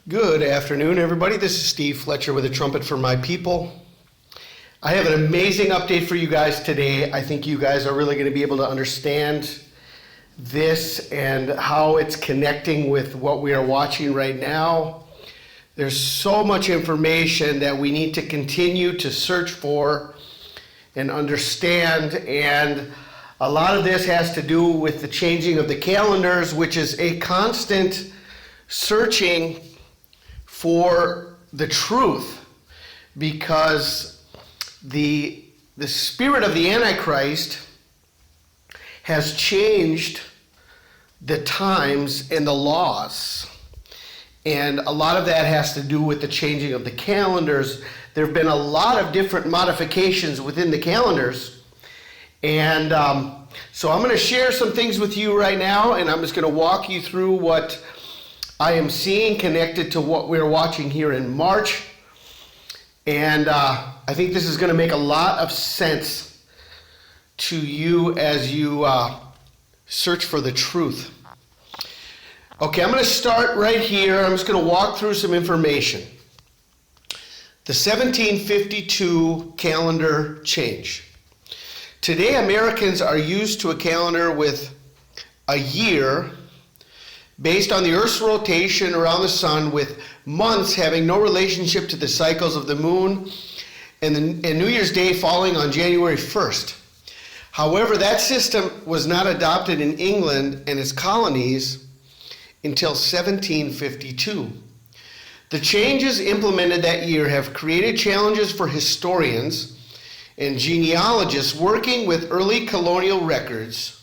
Good afternoon, everybody. This is Steve Fletcher with a trumpet for my people. I have an amazing update for you guys today. I think you guys are really going to be able to understand this and how it's connecting with what we are watching right now. There's so much information that we need to continue to search for and understand, and a lot of this has to do with the changing of the calendars, which is a constant searching for the truth, because the spirit of the Antichrist has changed the times and the laws. And a lot of that has to do with the changing of the calendars. There have been a lot of different modifications within the calendars. And so I'm going to share some things with you right now, and I'm just going to walk you through what I am seeing connected to what we're watching here in March. And I think this is going to make a lot of sense to you as you search for the truth. Okay, I'm going to start right here. I'm just going to walk through some information. The 1752 calendar change. Today, Americans are used to a calendar with a year based on the Earth's rotation around the sun, with months having no relationship to the cycles of the moon, and New Year's Day falling on January 1st. However, that system was not adopted in England and its colonies until 1752. The changes implemented that year have created challenges for historians and genealogists working with early colonial records,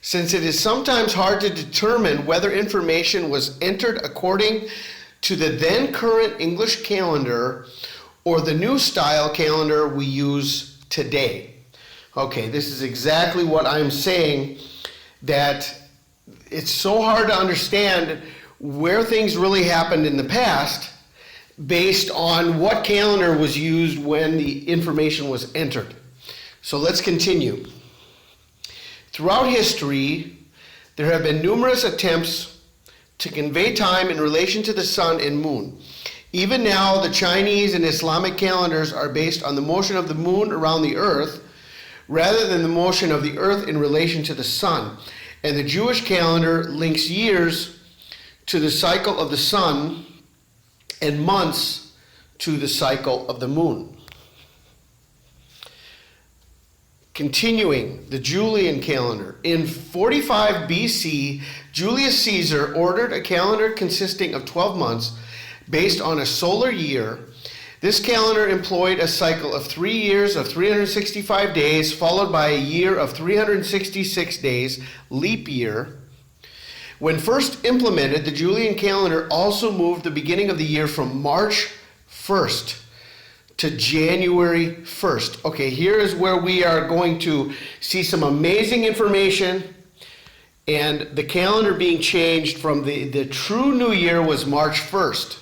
since it is sometimes hard to determine whether information was entered according to the then current English calendar or the new style calendar we use today. Okay, this is exactly what I'm saying, that it's so hard to understand where things really happened in the past based on what calendar was used when the information was entered. So let's continue. Throughout history, there have been numerous attempts to convey time in relation to the sun and moon. Even now, the Chinese and Islamic calendars are based on the motion of the moon around the earth rather than the motion of the earth in relation to the sun. And the Jewish calendar links years to the cycle of the sun and months to the cycle of the moon. Continuing, the Julian calendar. In 45 BC, Julius Caesar ordered a calendar consisting of 12 months based on a solar year. This calendar employed a cycle of 3 years of 365 days, followed by a year of 366 days, leap year. When first implemented, the Julian calendar also moved the beginning of the year from March 1st to January 1st. Okay, here is where we are going to see some amazing information, and the calendar being changed from the true new year was March 1st.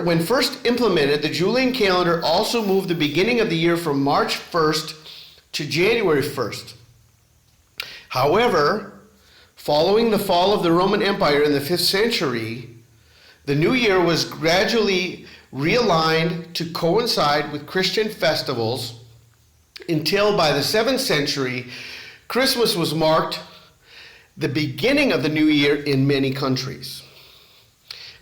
When first implemented, the Julian calendar also moved the beginning of the year from March 1st to January 1st. However, following the fall of the Roman Empire in the 5th century, the new year was gradually realigned to coincide with Christian festivals until by the 7th century, Christmas was marked the beginning of the new year in many countries.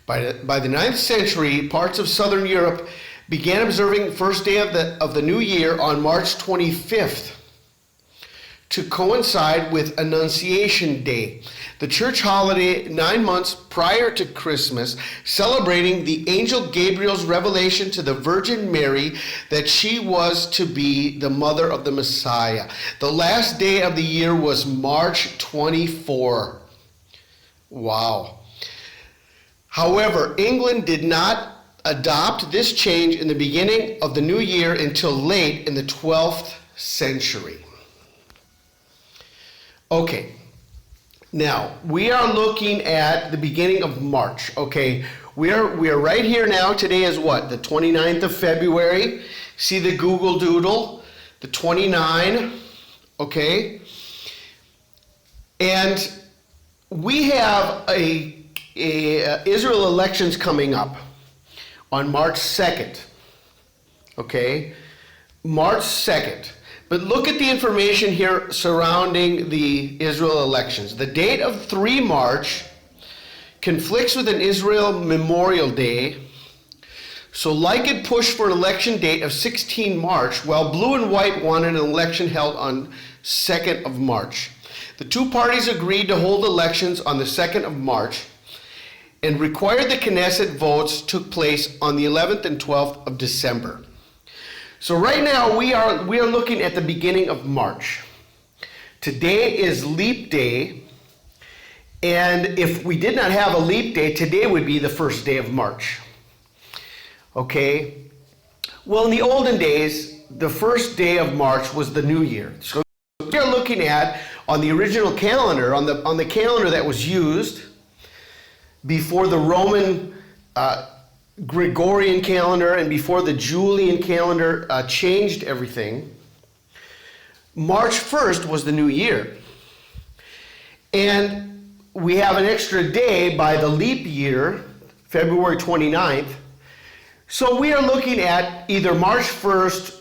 By the 9th century, parts of southern Europe began observing the first day of the new year on March 25th to coincide with Annunciation Day, the church holiday 9 months prior to Christmas, celebrating the angel Gabriel's revelation to the Virgin Mary that she was to be the mother of the Messiah. The last day of the year was March 24. Wow. However, England did not adopt this change in the beginning of the new year until late in the 12th century. Okay, now we are looking at the beginning of March. Okay, we are right here now. Today is what? The 29th of February. See the Google Doodle, the 29. Okay, and we have a Israel elections coming up on March 2nd. Okay? March 2nd. But look at the information here surrounding the Israel elections. The date of 3 March conflicts with an Israel Memorial Day. So Likud pushed for an election date of 16 March, while Blue and White wanted an election held on 2nd of March. The two parties agreed to hold elections on the 2nd of March and required the Knesset votes took place on the 11th and 12th of December. So right now we are looking at the beginning of March. Today is leap day, and if we did not have a leap day, today would be the first day of March. Okay? Well, in the olden days, the first day of March was the New Year. So we're looking at, on the original calendar, on the calendar that was used before the Roman Gregorian calendar and before the Julian calendar changed everything, March 1st was the new year. And we have an extra day by the leap year, February 29th. So we are looking at either March 1st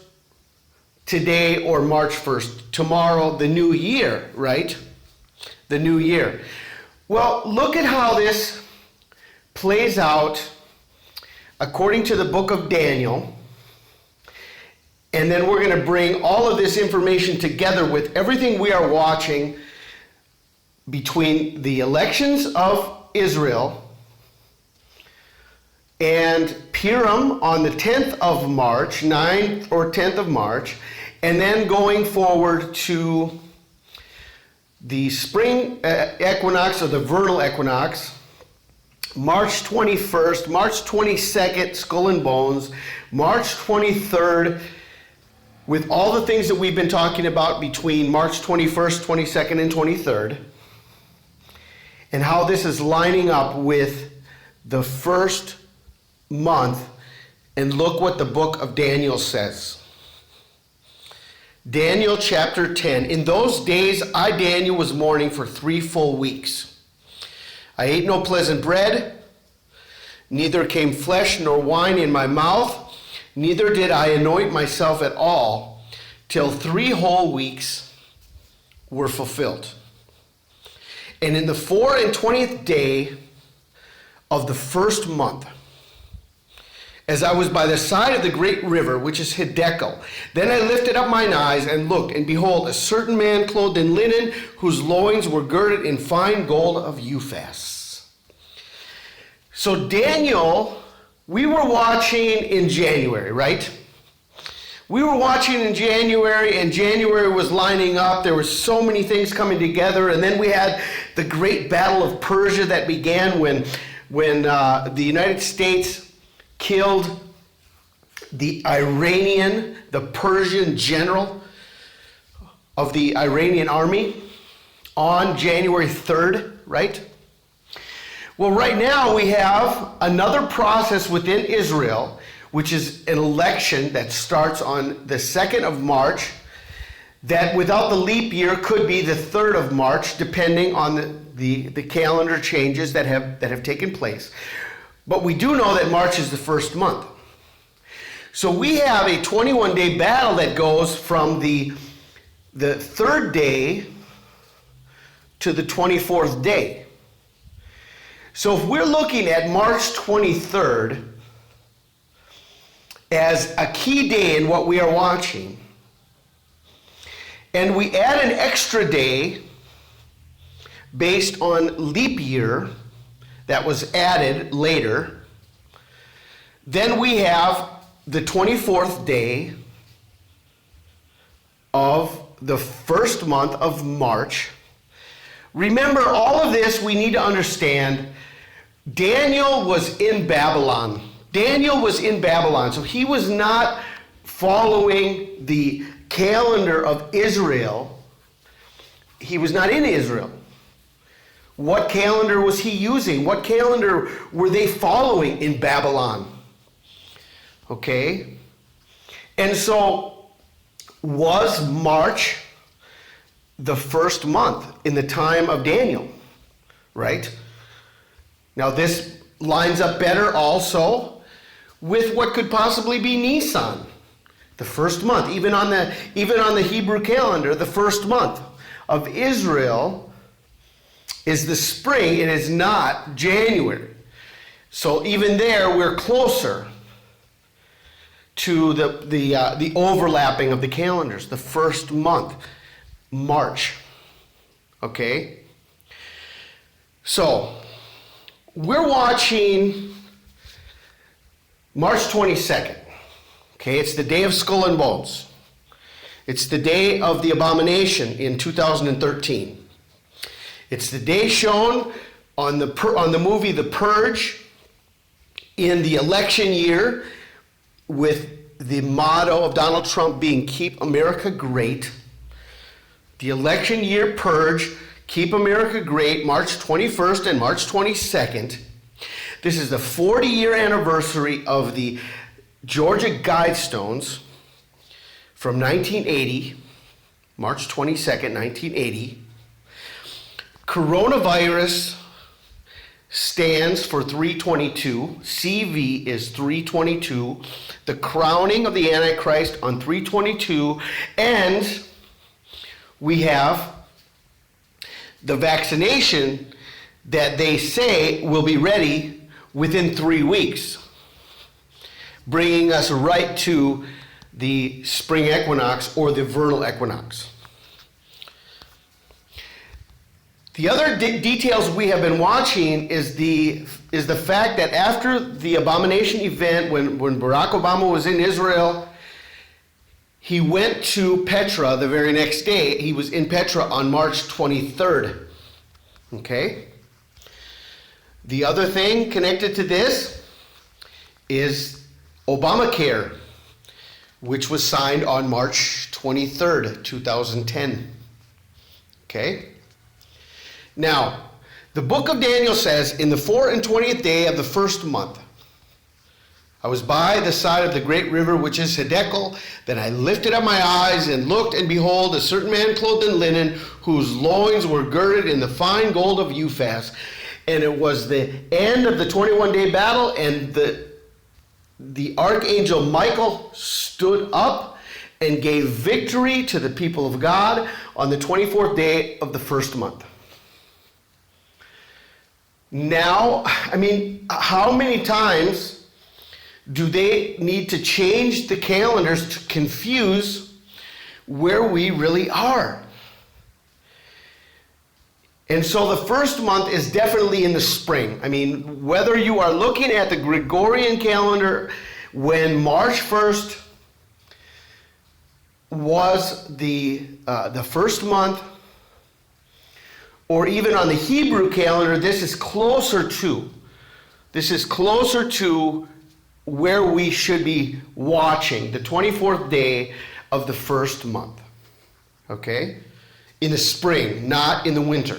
today or March 1st tomorrow, the new year, right? The new year. Well, look at how this plays out according to the book of Daniel. And then we're going to bring all of this information together with everything we are watching between the elections of Israel and PURIM on the 10th of March, 9th or 10th of March, and then going forward to the spring equinox or the vernal equinox, March 21st, March 22nd, skull and bones, March 23rd, with all the things that we've been talking about between March 21st, 22nd, and 23rd, and how this is lining up with the first month. And look what the book of Daniel says. Daniel chapter 10. In those days, I, Daniel, was mourning for 3 full weeks. I ate no pleasant bread, neither came flesh nor wine in my mouth, neither did I anoint myself at all, till 3 whole weeks were fulfilled. And in the 24th day of the first month, as I was by the side of the great river, which is Hiddekel, then I lifted up mine eyes and looked, and behold, a certain man clothed in linen, whose loins were girded in fine gold of Uphaz. So Daniel, we were watching in January, right? We were watching in January, and January was lining up. There were so many things coming together, and then we had the great battle of Persia that began when the United States killed the Persian general of the Iranian army on January 3rd, right? Well, right now we have another process within Israel, which is an election that starts on the 2nd of March, that without the leap year could be the 3rd of March, depending on the calendar changes that have taken place. But we do know that March is the first month. So we have a 21-day battle that goes from the 3rd day to the 24th day. So if we're looking at March 23rd as a key day in what we are watching, and we add an extra day based on leap year that was added later, then we have the 24th day of the first month of March. Remember, all of this we need to understand. Daniel was in Babylon. Daniel was in Babylon, so he was not following the calendar of Israel. He was not in Israel. What calendar was he using? What calendar were they following in Babylon? Okay? And so, was March the first month in the time of Daniel? right? Now this lines up better also with what could possibly be Nisan, the first month. Even on the Hebrew calendar, the first month of Israel is the spring. It is not January. So even there, we're closer to the overlapping of the calendars. The first month, March. Okay? So, we're watching March 22nd. Okay, it's the day of Skull and Bones. It's the day of the abomination in 2013. It's the day shown on the movie The Purge in the election year, with the motto of Donald Trump being "Keep America Great." The election year purge, Keep America Great, March 21st and March 22nd. This is the 40-year anniversary of the Georgia Guidestones from 1980, March 22nd, 1980. Coronavirus stands for 322. CV is 322. The crowning of the Antichrist on 322. And we have the vaccination that they say will be ready within 3 weeks, bringing us right to the spring equinox or the vernal equinox. The other details we have been watching is the fact that after the abomination event, when Barack Obama was in Israel, he went to Petra the very next day. He was in Petra on March 23rd. Okay? The other thing connected to this is Obamacare, which was signed on March 23rd, 2010. Okay? Now, the book of Daniel says, in the 24th day of the first month, I was by the side of the great river, which is Hiddekel. Then I lifted up my eyes and looked, and behold, a certain man clothed in linen, whose loins were girded in the fine gold of Uphaz. And it was the end of the 21-day battle, and the archangel Michael stood up and gave victory to the people of God on the 24th day of the first month. Now, I mean, how many times do they need to change the calendars to confuse where we really are? And so the first month is definitely in the spring. I mean, whether you are looking at the Gregorian calendar when March 1st was the first month, or even on the Hebrew calendar, this is closer to where we should be watching, the 24th day of the first month. Okay? In the spring, not in the winter.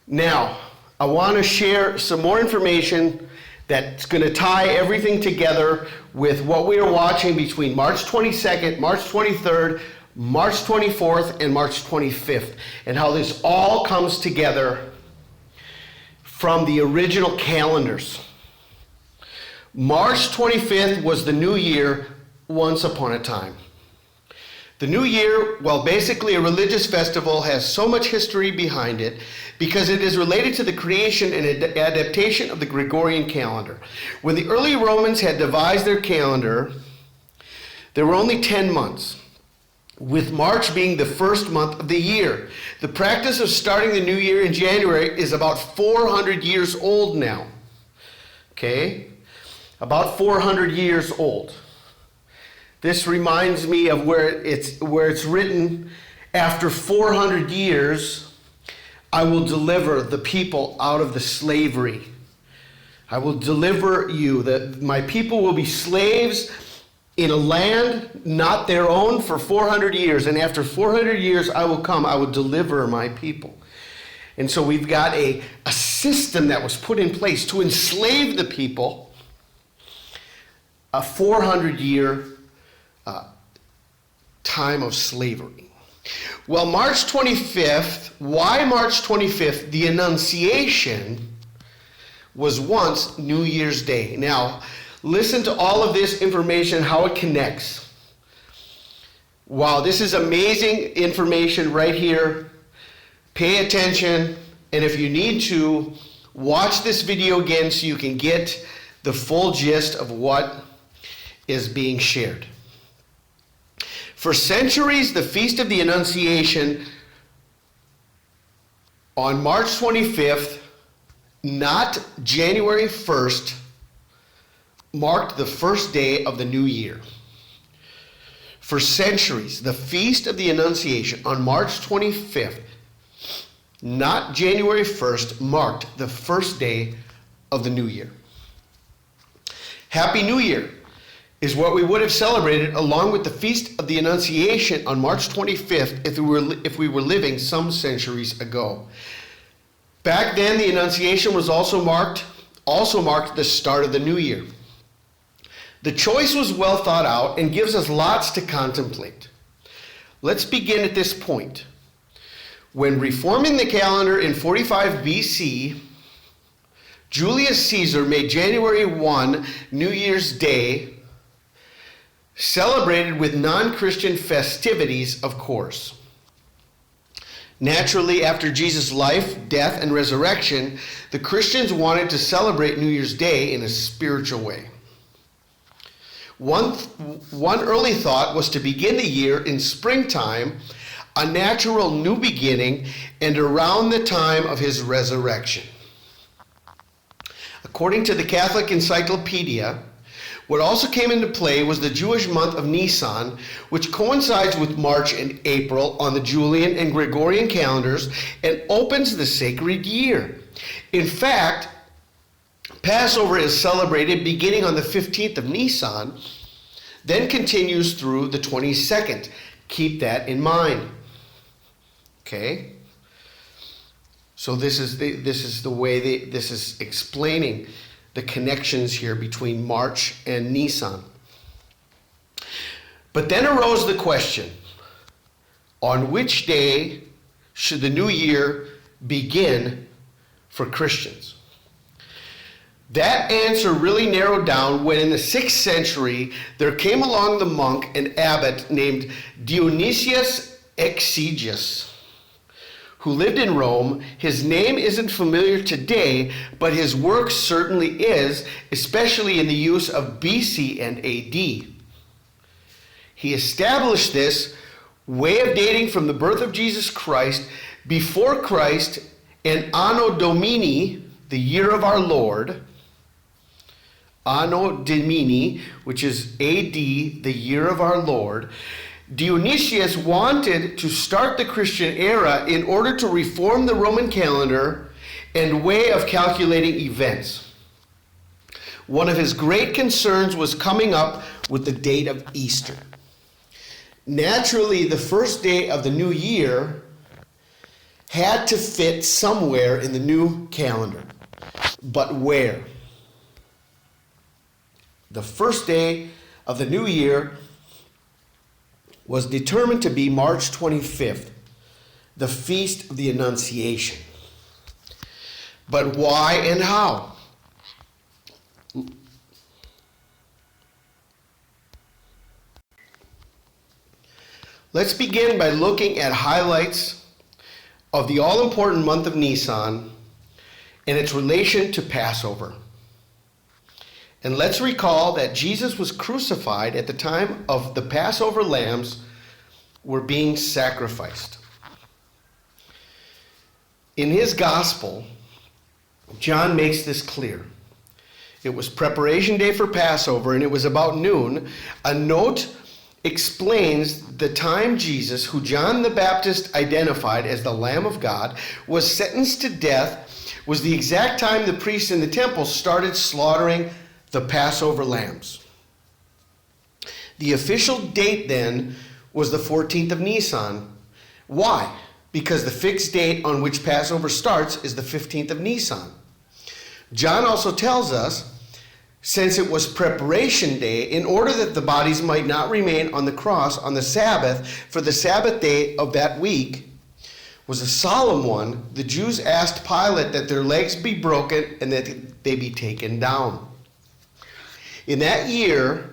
Now, I want to share some more information that's going to tie everything together with what we are watching between March 22nd, March 23rd, March 24th, and March 25th, and how this all comes together from the original calendars. March 25th was the new year once upon a time. The new year, while basically a religious festival, has so much history behind it because it is related to the creation and adaptation of the Gregorian calendar. When the early Romans had devised their calendar, there were only 10 months, with March being the first month of the year. The practice of starting the new year in January is about 400 years old now. Okay? About 400 years old. This reminds me of where it's written, after 400 years, I will deliver the people out of the slavery. I will deliver you. That my people will be slaves in a land not their own for 400 years. And after 400 years, I will come. I will deliver my people. And so we've got a system that was put in place to enslave the people. A 400-year time of slavery. Well, March 25th, why March 25th? The Annunciation was once New Year's Day. Now, listen to all of this information, how it connects. Wow, this is amazing information right here. Pay attention, and if you need to, watch this video again so you can get the full gist of what is being shared. For centuries, the Feast of the Annunciation on March 25th, not January 1st, marked the first day of the new year. For centuries, the Feast of the Annunciation on March 25th, not January 1st, marked the first day of the new year. Happy New Year is what we would have celebrated along with the Feast of the Annunciation on March 25th if we were living some centuries ago. Back then, the Annunciation was also marked the start of the new year. The choice was well thought out and gives us lots to contemplate. Let's begin at this point. When reforming the calendar in 45 BC, Julius Caesar made January 1 New Year's Day, celebrated with non-Christian festivities, of course. Naturally, after Jesus' life, death, and resurrection, the Christians wanted to celebrate New Year's Day in a spiritual way. One early thought was to begin the year in springtime, a natural new beginning, and around the time of his resurrection. According to the Catholic Encyclopedia, what also came into play was the Jewish month of Nisan, which coincides with March and April on the Julian and Gregorian calendars and opens the sacred year. In fact, Passover is celebrated beginning on the 15th of Nisan, then continues through the 22nd. Keep that in mind. Okay? So this is the way this is explaining the connections here between March and Nisan. But then arose the question, on which day should the new year begin for Christians? That answer really narrowed down when in the 6th century there came along the monk and abbot named Dionysius Exiguus, who lived in Rome. His name isn't familiar today, but his work certainly is, especially in the use of BC and AD. He established this way of dating from the birth of Jesus Christ, before Christ, and Anno Domini, the year of our Lord, Anno Domini, which is AD, the year of our Lord. Dionysius wanted to start the Christian era in order to reform the Roman calendar and way of calculating events. One of his great concerns was coming up with the date of Easter. Naturally, the first day of the new year had to fit somewhere in the new calendar. But where? The first day of the new year was determined to be March 25th, the Feast of the Annunciation. But why and how? Let's begin by looking at highlights of the all-important month of Nisan and its relation to Passover. And let's recall that Jesus was crucified at the time of the Passover lambs were being sacrificed. In his gospel, John makes this clear. It was preparation day for Passover, and it was about noon. A note explains the time Jesus, who John the Baptist identified as the Lamb of God, was sentenced to death, was the exact time the priests in the temple started slaughtering the Passover lambs. The official date then was the 14th of Nisan. Why? Because the fixed date on which Passover starts is the 15th of Nisan. John also tells us since it was preparation day, in order that the bodies might not remain on the cross on the Sabbath, for the Sabbath day of that week was a solemn one, the Jews asked Pilate that their legs be broken and that they be taken down. In that year,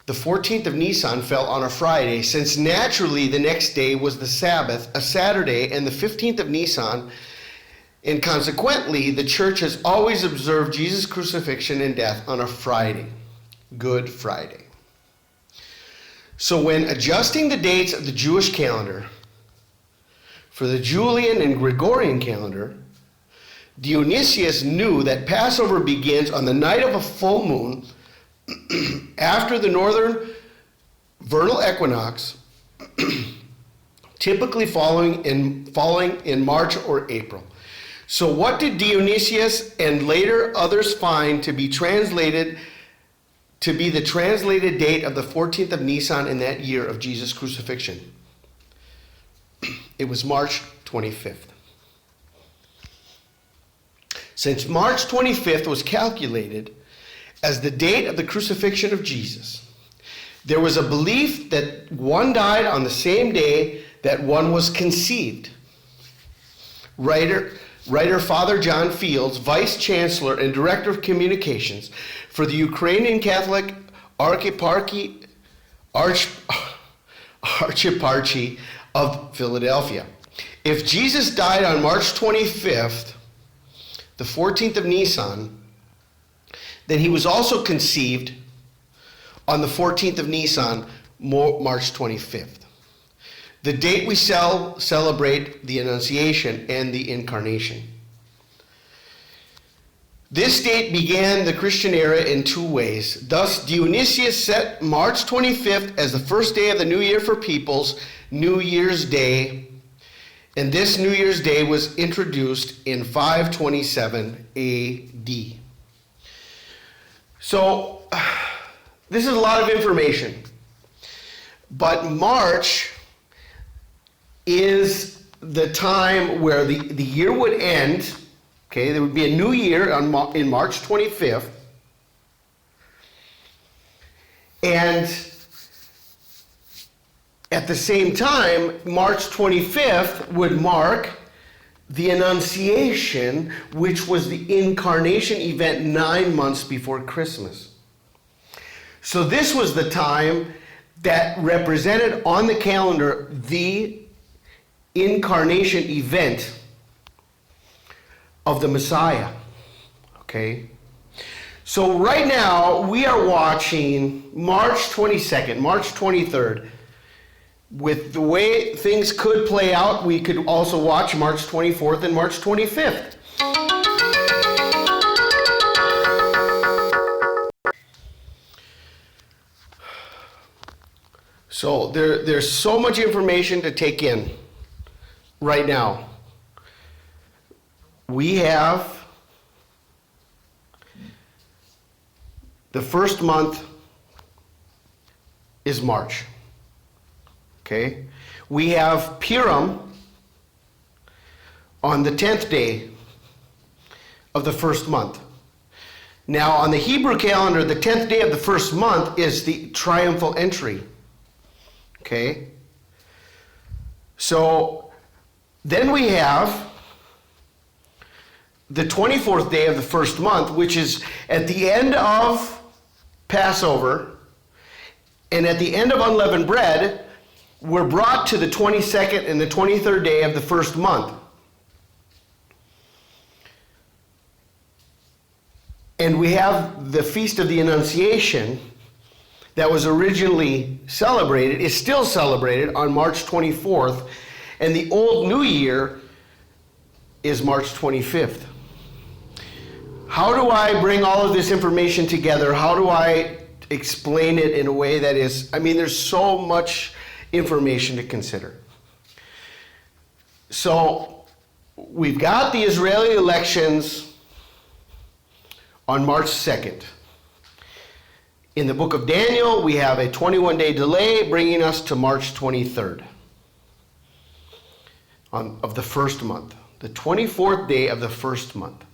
the 14th of Nisan fell on a Friday, since naturally the next day was the Sabbath, a Saturday, and the 15th of Nisan, and consequently the church has always observed Jesus' crucifixion and death on a Friday, Good Friday. So when adjusting the dates of the Jewish calendar for the Julian and Gregorian calendar, Dionysius knew that Passover begins on the night of a full moon after the northern vernal equinox, typically falling in March or April. So what did Dionysius and later others find to be the translated date of the 14th of Nisan in that year of Jesus' crucifixion? It was March 25th. Since March 25th was calculated as the date of the crucifixion of Jesus, there was a belief that one died on the same day that one was conceived. Writer Father John Fields, Vice Chancellor and Director of Communications for the Ukrainian Catholic Archieparchy of Philadelphia. If Jesus died on March 25th, the 14th of Nisan, then he was also conceived on the 14th of Nisan, March 25th. The date we celebrate the Annunciation and the Incarnation. This date began the Christian era in two ways. Thus, Dionysius set March 25th as the first day of the new year for peoples, New Year's Day, and this New Year's Day was introduced in 527 A.D. So, this is a lot of information, but March is the time where the year would end. Okay, there would be a new year in March 25th. And at the same time, March 25th would mark the Annunciation, which was the incarnation event 9 months before Christmas. So this was the time that represented on the calendar the incarnation event of the Messiah. Okay? So right now, we are watching March 22nd, March 23rd. With the way things could play out, we could also watch March 24th and March 25th. So there's so much information to take in right now. We have the first month is March. Okay? We have PURIM on the 10th day of the first month. Now, on the Hebrew calendar, the 10th day of the first month is the triumphal entry. Okay? So, then we have the 24th day of the first month, which is at the end of Passover and at the end of unleavened bread. We're brought to the 22nd and the 23rd day of the first month. And we have the Feast of the Annunciation that was originally celebrated, is still celebrated on March 24th, and the Old New Year is March 25th. How do I bring all of this information together? How do I explain it in a way that is, there's so much information to consider. So we've got the Israeli elections on March 2nd. In the book of Daniel, we have a 21-day delay bringing us to March 23rd of the first month, the 24th day of the first month.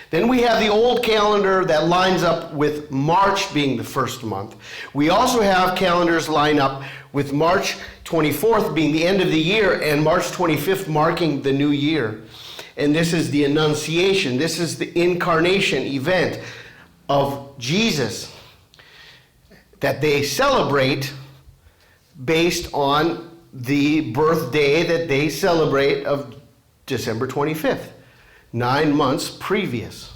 Then we have the old calendar that lines up with March being the first month. We also have calendars line up with March 24th being the end of the year and March 25th marking the new year. And this is the annunciation. This is the incarnation event of Jesus that they celebrate based on the birthday that they celebrate of December 25th. 9 months previous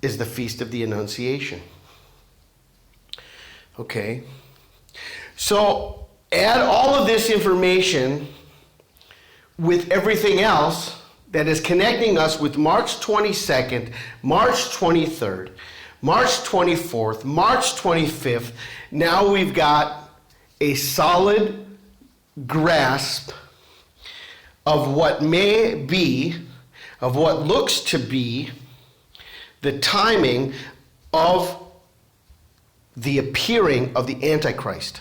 is the Feast of the Annunciation. Okay. So add all of this information with everything else that is connecting us with March 22nd, March 23rd, March 24th, March 25th. Now we've got a solid grasp of what may be, of what looks to be, the timing of the appearing of the Antichrist.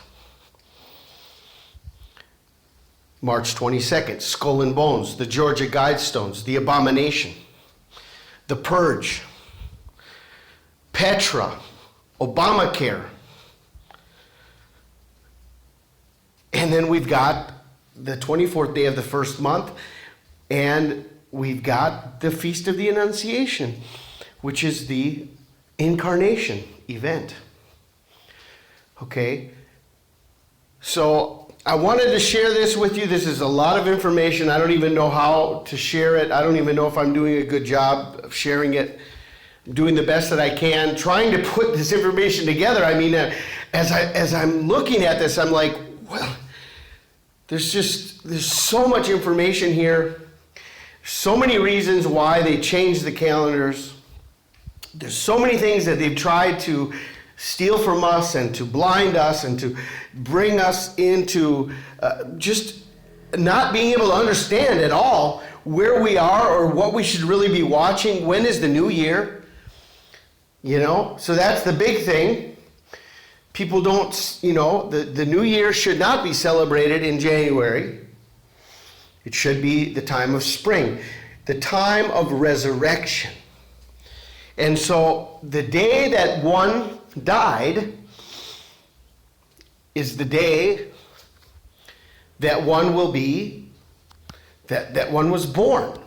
March 22nd, Skull and Bones, the Georgia Guidestones, the Abomination, the Purge, Petra, Obamacare. And then we've got the 24th day of the first month, and we've got the Feast of the Annunciation, which is the incarnation event. Okay? So I wanted to share this with you. This is a lot of information. I don't even know how to share it. I don't even know if I'm doing a good job of sharing it. I'm doing the best that I can, trying to put this information together. I mean, as I'm looking at this, I'm like, well, there's so much information here. So many reasons why they changed the calendars. There's so many things that they've tried to steal from us and to blind us and to bring us into just not being able to understand at all where we are or what we should really be watching. When is the new year? You know, so that's the big thing. People don't, you know, the new year should not be celebrated in January. It should be the time of spring, the time of resurrection. And so the day that one died is the day that one will be, that one was born.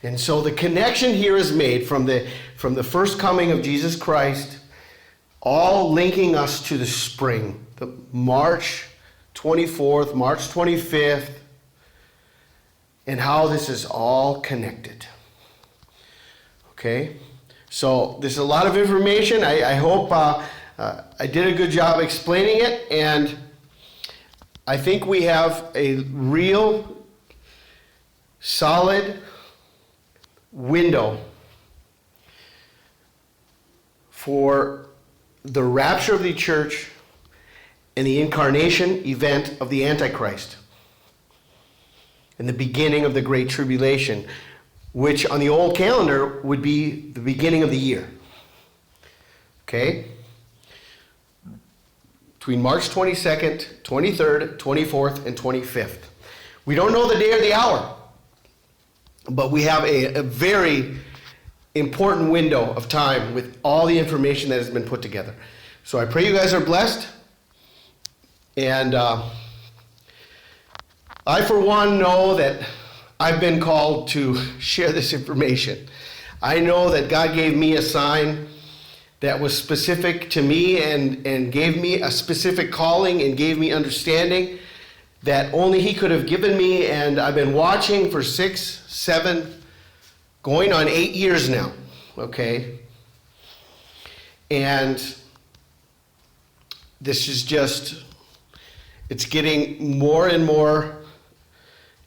And so the connection here is made from the first coming of Jesus Christ, all linking us to the spring, the March 24th, March 25th, and how this is all connected. Okay? So there's a lot of information. I hope I did a good job explaining it, and I think we have a real solid window for the rapture of the church and the incarnation event of the Antichrist and the beginning of the Great Tribulation, which on the old calendar would be the beginning of the year. Okay? Between March 22nd, 23rd, 24th, and 25th. We don't know the day or the hour, but we have a very important window of time with all the information that has been put together. So I pray you guys are blessed. And I, for one, know that I've been called to share this information. I know that God gave me a sign that was specific to me and gave me a specific calling and gave me understanding that only He could have given me. And I've been watching for 6, 7, going on 8 years now, okay? And this is just, it's getting more and more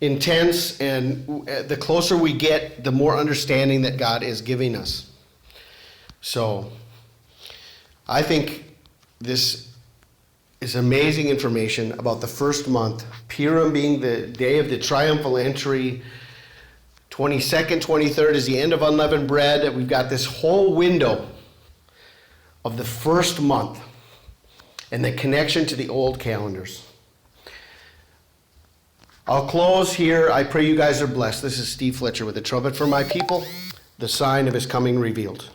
intense, and the closer we get, the more understanding that God is giving us. So I think this is amazing information about the first month, PURIM being the day of the triumphal entry, 22nd, 23rd is the end of unleavened bread. We've got this whole window of the first month and the connection to the old calendars. I'll close here. I pray you guys are blessed. This is Steve Fletcher with the Trumpet for My People. the sign of his coming revealed.